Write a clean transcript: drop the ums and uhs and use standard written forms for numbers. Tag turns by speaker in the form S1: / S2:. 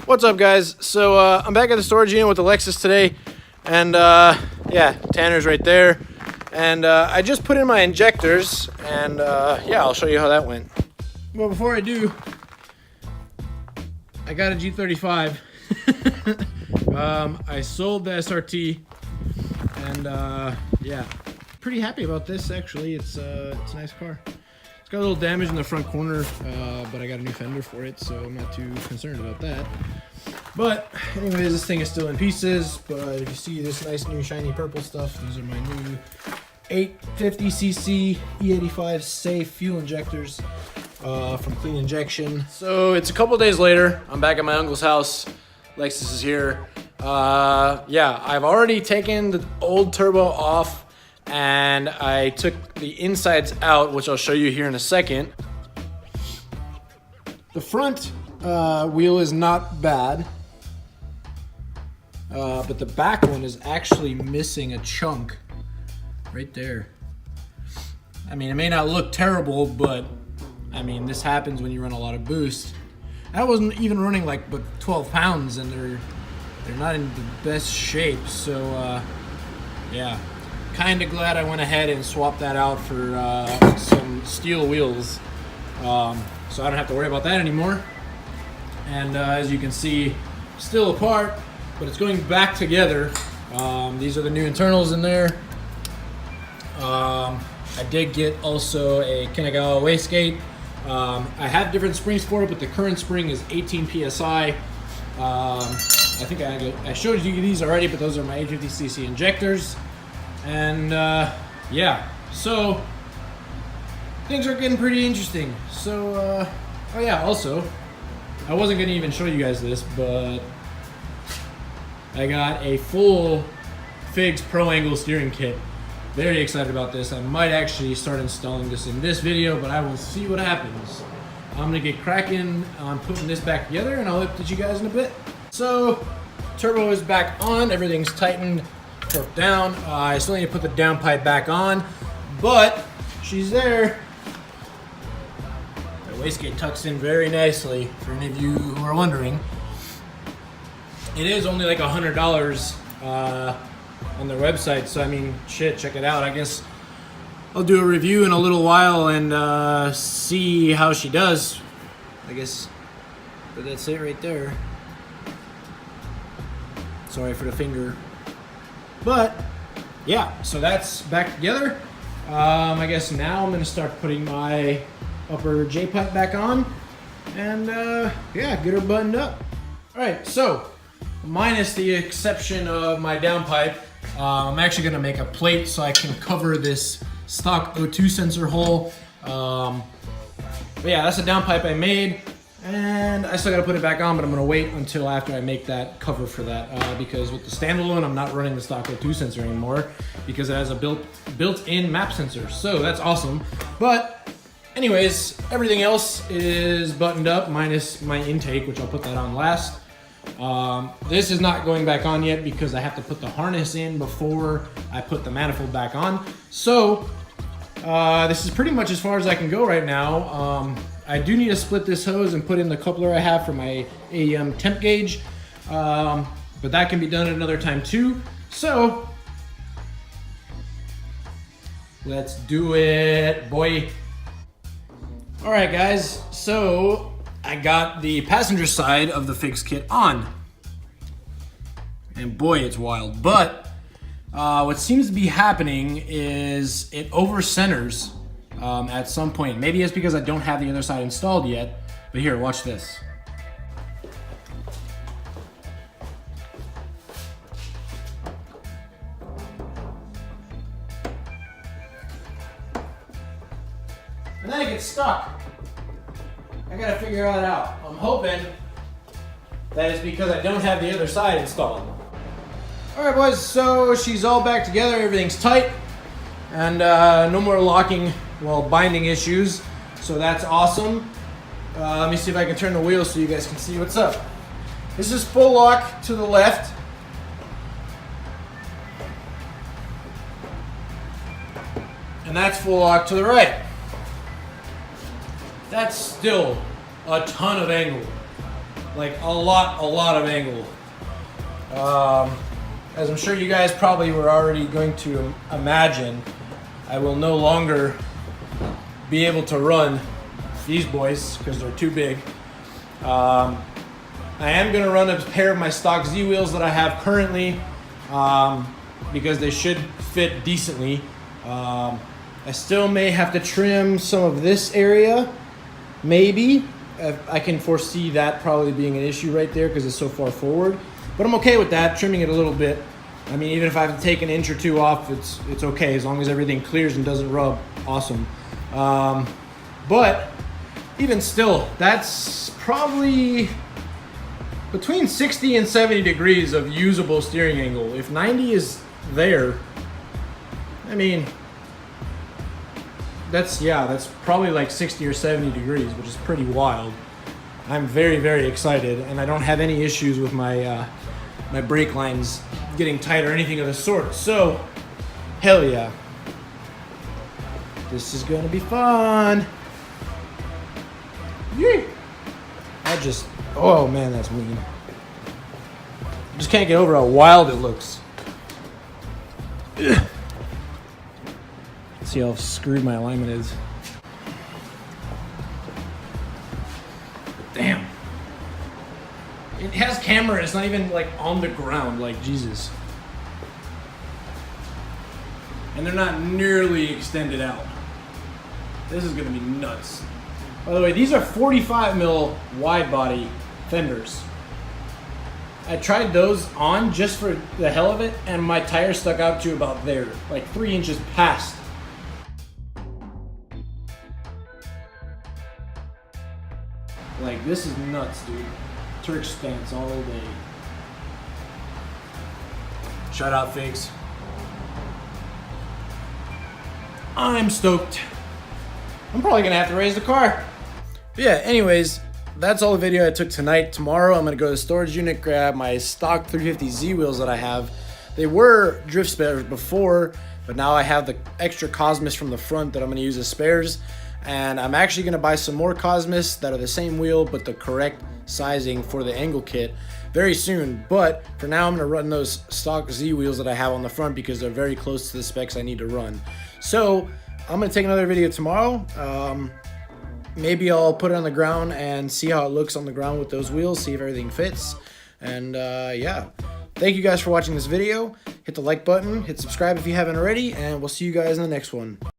S1: What's up, guys? So I'm back at the storage unit with Alexis today, and yeah, Tanner's right there, and I just put in my injectors, and yeah, I'll show you how that went. Well, before I do, I got a G35. I sold the SRT, and yeah, pretty happy about this. Actually, it's a nice car. It's got a little damage in the front corner, but I got a new fender for it, so I'm not too concerned about that. But anyways, this thing is still in pieces, but if you see this nice new shiny purple stuff, these are my new 850cc E85 safe fuel injectors from Clean Injection. So it's a couple days later. I'm back at my uncle's house. Lexus is here. Yeah, I've already taken the old turbo off, and I took the insides out, which I'll show you here in a second. The front wheel is not bad, but the back one is actually missing a chunk right there. I mean, it may not look terrible, but I mean, this happens when you run a lot of boost. I wasn't even running like but 12 pounds, and they're not in the best shape. So yeah, kind of glad I went ahead and swapped that out for some steel wheels, so I don't have to worry about that anymore. And as you can see, still apart, but it's going back together. These are the new internals in there. I did get also a Kanagawa Wastegate. I have different springs for it, but the current spring is 18 PSI. I think I showed you these already, but those are my 850cc injectors. And yeah, so things are getting pretty interesting. So, oh yeah, also, I wasn't gonna even show you guys this, but I got a full Figs Pro Angle steering kit. Very excited about this. I might actually start installing this in this video, but I will see what happens. I'm gonna get cracking on putting this back together, and I'll update you guys in a bit. So, turbo is back on, everything's tightened, torqued down. I still need to put the downpipe back on, but she's there. The wastegate tucks in very nicely, for any of you who are wondering. It is only like $100 on their website, so I mean, shit, check it out. I guess I'll do a review in a little while and see how she does, I guess. But that's it right there. Sorry for the finger. But yeah, so that's back together. I guess now I'm gonna start putting my upper J-pipe back on, and yeah, get her buttoned up. All right, so minus the exception of my downpipe, I'm actually gonna make a plate so I can cover this stock O2 sensor hole. But yeah, that's a downpipe I made, and I still gotta put it back on, but I'm gonna wait until after I make that cover for that, because with the standalone, I'm not running the stock O2 sensor anymore because it has a built-in map sensor. So that's awesome. But anyways, everything else is buttoned up minus my intake, which I'll put that on last. This is not going back on yet because I have to put the harness in before I put the manifold back on. So this is pretty much as far as I can go right now. I do need to split this hose and put in the coupler I have for my AEM temp gauge, but that can be done at another time too. So let's do it, boy. All right, guys, so I got the passenger side of the Figs kit on, and boy, it's wild. But what seems to be happening is it over centers at some point. Maybe it's because I don't have the other side installed yet, but here, watch this. And then it gets stuck. I gotta figure that out. I'm hoping that it's because I don't have the other side installed. All right, boys, so she's all back together, everything's tight, and no more locking, well, binding issues, so that's awesome. Let me see if I can turn the wheel so you guys can see what's up. This is full lock to the left. And that's full lock to the right. That's still a ton of angle. like a lot of angle. As I'm sure you guys probably were already going to imagine, I will no longer be able to run these boys because they're too big. I am going to run a pair of my stock Z wheels that I have currently because they should fit decently. I still may have to trim some of this area, maybe. I can foresee that probably being an issue right there because it's so far forward. But I'm okay with that, trimming it a little bit. I mean, even if I have to take an inch or two off, it's okay as long as everything clears and doesn't rub. Awesome. But even still, that's probably between 60 and 70 degrees of usable steering angle. If 90 is there, I mean, that's probably like 60 or 70 degrees, which is pretty wild. I'm very, very excited, and I don't have any issues with my my brake lines getting tight or anything of the sort. So, hell yeah. This is gonna be fun. Yay! Oh man, that's mean. I just can't get over how wild it looks. Ugh. See how screwed my alignment is. Damn. It has camera, it's not even like on the ground, like Jesus. And they're not nearly extended out. This is gonna be nuts. By the way, these are 45 mil wide body fenders. I tried those on just for the hell of it, and my tire stuck out to about there, like 3 inches past. Like, this is nuts, dude. Turk stance all day. Shout out, Figs. I'm stoked. I'm probably gonna have to raise the car. But yeah, anyways, that's all the video I took tonight. Tomorrow, I'm gonna go to the storage unit, grab my stock 350Z wheels that I have. They were drift spares before, but now I have the extra Cosmos from the front that I'm gonna use as spares. And I'm actually gonna buy some more Cosmos that are the same wheel, but the correct sizing for the angle kit very soon. But for now, I'm gonna run those stock Z wheels that I have on the front because they're very close to the specs I need to run. So I'm gonna take another video tomorrow. Maybe I'll put it on the ground and see how it looks on the ground with those wheels, see if everything fits. And yeah, thank you guys for watching this video. Hit the like button, hit subscribe if you haven't already, and we'll see you guys in the next one.